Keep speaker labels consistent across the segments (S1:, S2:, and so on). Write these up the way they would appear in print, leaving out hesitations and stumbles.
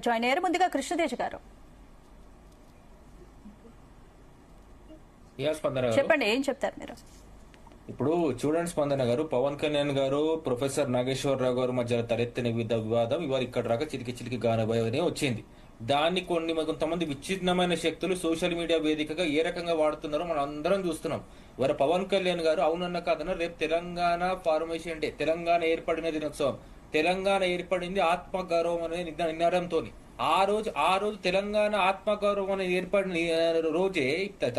S1: Join అయ్యారు. ముందుగా కృష్ణతేజ గారు చెప్పండి, ఏం చెప్తారు మీరు?
S2: ఇప్పుడు చూడండి స్పందన గారు, పవన్ కళ్యాణ్ గారు ప్రొఫెసర్ నాగేశ్వరరావు గారు మధ్య తలెత్తిన వివాదం ఇవాళ ఇక్కడ రాక చిలికి గానబోయనే వచ్చింది. దాన్ని కొంతమంది విచ్ఛిన్నమైన శక్తులు సోషల్ మీడియా వేదికగా ఏ రకంగా వాడుతున్నారో మనం అందరం చూస్తున్నాం. వారు పవన్ కళ్యాణ్ గారు అవునన్న కాదన్న రేపు తెలంగాణ ఫార్మేషన్ డే, తెలంగాణ ఏర్పడిన దినోత్సవం. తెలంగాణ ఏర్పడింది ఆత్మగౌరవం అనే నినాదంతో. ఆ రోజు తెలంగాణ ఆత్మగౌరవం అనేది ఏర్పడిన రోజే,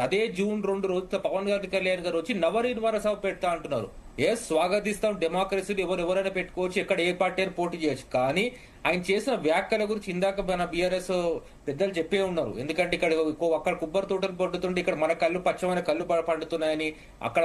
S2: అదే జూన్ 2 రోజు పవన్ కళ్యాణ్ గారు వచ్చి నవనిర్మాణ సభ పెడతా అంటున్నారు. స్వాగతిస్తాం, డెమోక్రసీలు ఎవరైనా పెట్టుకోవచ్చు, ఎక్కడ ఏ పార్టీ పోటీ చేయొచ్చు. కానీ ఆయన చేసిన వ్యాఖ్యల గురించి ఇందాక మన బీఆర్ఎస్ పెద్దలు చెప్పే ఉన్నారు. ఎందుకంటే అక్కడ కొబ్బరి తోటలు పడుతుంటే ఇక్కడ మన కళ్ళు పచ్చమైన కళ్ళు పండుతున్నాయని, అక్కడ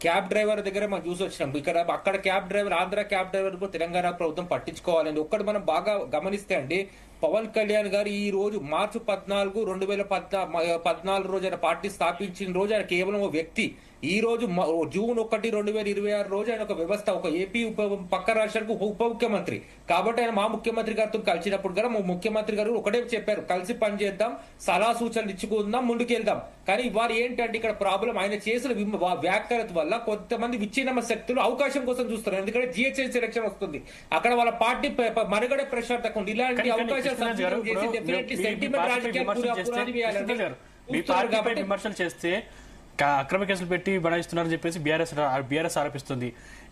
S2: క్యాబ్ డ్రైవర్ దగ్గర మనం చూసి వచ్చినాం. అక్కడ cab driver, Andhra cab driver కూడా తెలంగాణ ప్రభుత్వం పట్టించుకోవాలని ఒక్కటి మనం బాగా గమనిస్తే అండి, పవన్ కళ్యాణ్ గారు ఈ రోజు మార్చి 14, 2014 రోజు ఆయన పార్టీ స్థాపించిన రోజు ఆయన కేవలం ఒక వ్యక్తి. ఈ రోజు జూన్ 1, 2026 రోజు ఆయన ఒక వ్యవస్థ, ఒక ఏపీ పక్క రాష్ట్రానికి ఉప ముఖ్యమంత్రి. కాబట్టి ఆయన మా ముఖ్యమంత్రి గారితో కలిసినప్పుడు కూడా ముఖ్యమంత్రి గారు ఒకటే చెప్పారు, కలిసి పనిచేద్దాం, సలహా సూచనలు ఇచ్చుకుందాం, ముందుకెళ్దాం. కానీ వారు ఏంటంటే ఇక్కడ ప్రాబ్లం, ఆయన చేసిన వ్యాఖ్యల వల్ల కొంతమంది విచ్ఛిన్న శక్తులు అవకాశం కోసం చూస్తారు. ఎందుకంటే జిహెచ్ఎంసీ ఎలక్షన్ వస్తుంది, అక్కడ వాళ్ళ పార్టీ మనుగడే ప్రశాంతత ఉంది. ఇలాంటి అవకాశాలు
S3: విమర్శలు చేస్తే అక్రమ కేసులు పెట్టి బనాయిస్తున్నారని చెప్పేసి బీఆర్ఎస్ ఆరోపిస్తుంది.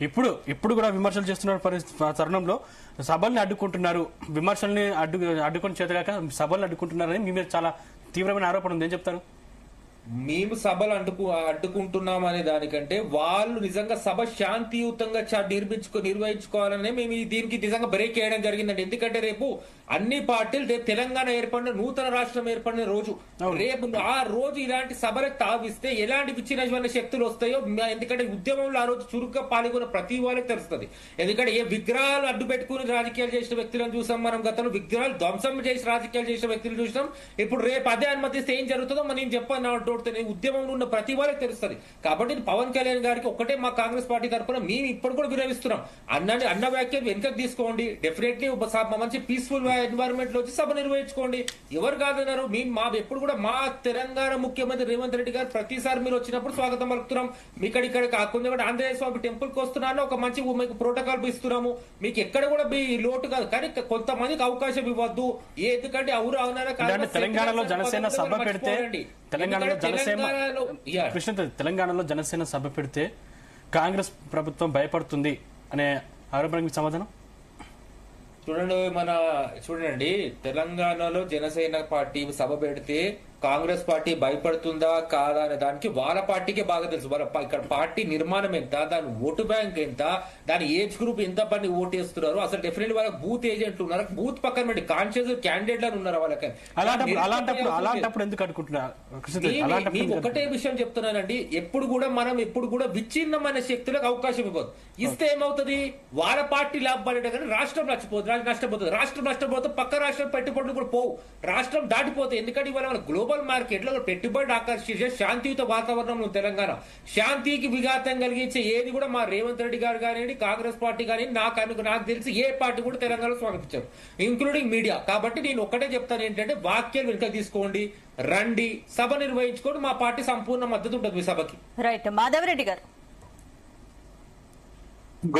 S3: ఇప్పుడు కూడా విమర్శలు చేస్తున్న తరుణంలో సభల్ని అడ్డుకుంటున్నారు, విమర్శల్ని అడ్డుకొని చేతగాక సభల్ని అడ్డుకుంటున్నారని మీ మీద చాలా తీవ్రమైన ఆరోపణ ఉంది. ఏం చెప్తారు?
S2: మేము సభలు అడ్డుకుంటున్నాం అనే దానికంటే వాళ్ళు నిజంగా సభ శాంతియుతంగా నిర్వహించుకోవాలనే మేము దీనికి నిజంగా బ్రేక్ చేయడం జరిగిందండి. ఎందుకంటే రేపు అన్ని పార్టీలు తెలంగాణ ఏర్పడిన, నూతన రాష్ట్రం ఏర్పడిన రోజు, రేపు ఆ రోజు ఇలాంటి సభలకు తావిస్తే ఎలాంటి విచ్ఛిన్నమైన శక్తులు వస్తాయో, ఎందుకంటే ఉద్యమంలో ఆ రోజు చురుగ్గా పాల్గొన్న ప్రతి వాళ్ళకి తెలుస్తుంది. ఎందుకంటే ఏ విగ్రహాలు అడ్డు పెట్టుకుని రాజకీయాలు చేసిన వ్యక్తులను చూసాం మనం, గతంలో విగ్రహాలు ధ్వంసం చేసి రాజకీయాలు చేసిన వ్యక్తులు చూసాం. ఇప్పుడు రేపు అదే అనుమతిస్తే ఏం జరుగుతుందో మనం చెప్పాను, ఉద్యమంలో ఉన్న ప్రతి వాళ్ళకి తెలుస్తుంది. కాబట్టి పవన్ కళ్యాణ్ గారికి ఒకటే మా కాంగ్రెస్ పార్టీ తరఫున మేము ఇప్పుడు కూడా విరమిస్తున్నాం. అన్న వ్యాఖ్యలు వెనుకకు తీసుకోండి, డెఫినెట్లీ మంచి పీస్ఫుల్ ఎన్వైరన్మెంట్ లో వచ్చి సభ నిర్వహించుకోండి. ఎవరు కాదన్నారు? మేము ఎప్పుడు కూడా మా తెలంగాణ ముఖ్యమంత్రి రేవంత్ రెడ్డి గారు ప్రతిసారి మీరు వచ్చినప్పుడు స్వాగతం పలుకుతున్నాం. ఇక్కడ కాకుండా ఆంజనేయ స్వామి టెంపుల్ కి వస్తున్నాను, ఒక మంచి మీకు ప్రోటోకాల్ ఇస్తున్నాము. మీకు ఎక్కడ కూడా లోటు కాదు. కానీ కొంతమందికి అవకాశం ఇవ్వద్దు. ఎందుకంటే
S3: తెలంగాణలో జనసేన సభ పెడితే తెలంగాణలో జనసేన సభ పెడితే కాంగ్రెస్ ప్రభుత్వం భయపడుతుంది అనే ఆరోపణకి సమాధానం
S2: చూడండి, తెలంగాణలో జనసేన పార్టీ సభ పెడితే కాంగ్రెస్ పార్టీ భయపడుతుందా కాదా అనే దానికి వాళ్ళ పార్టీకే బాగా తెలుసు. వాళ్ళ ఇక్కడ పార్టీ నిర్మాణం ఎంత, దాని ఓటు బ్యాంక్ ఎంత, దాని ఏజ్ గ్రూప్ ఎంత పని ఓటు వేస్తున్నారు, అసలు డెఫినెట్లీ వాళ్ళకి బూత్ ఏజెంట్లు ఉన్నారు, బూత్ పక్కన పెట్టి కాన్షియస్ క్యాండిడేట్ లను ఉన్నారు వాళ్ళకి.
S3: అలాంటప్పుడు ఎందుకు అనుకుంటున్నారు?
S2: మీకు ఒకటే విషయం చెప్తున్నానండి, ఎప్పుడు కూడా విచ్ఛిన్నమైన శక్తులకు అవకాశం ఇవ్వదు. ఇస్తే ఏమవుతుంది, వాళ్ళ పార్టీ లాభపడే కానీ రాష్ట్రం నష్టపోతుంది. రాష్ట్రం నష్టపోతే పక్క రాష్ట్రం పెట్టుబడులు కూడా పోవు, రాష్ట్రం దాటిపోతుంది. ఎందుకంటే ఇవాళ గ్లోబల్ మార్కెట్ లో పెట్టుబడి ఆకర్షించే శాంతియుత వాతావరణంలో తెలంగాణ శాంతికి విఘాతం కలిగించే ఏది కూడా మా రేవంత్ రెడ్డి గారు కానివ్వండి, కాంగ్రెస్ పార్టీ కానీ నాకు తెలిసి ఏ పార్టీ కూడా తెలంగాణలో స్వాగతించారు, ఇంక్లూడింగ్ మీడియా. కాబట్టి నేను ఒక్కటే చెప్తాను ఏంటంటే, వాక్యాలు వెనుక తీసుకోండి, రండి, సభ నిర్వహించుకోండి. మా పార్టీ సంపూర్ణ మద్దతు ఉంటుంది మీ సభకి.
S1: రైట్, మాధవరెడ్డి గారు.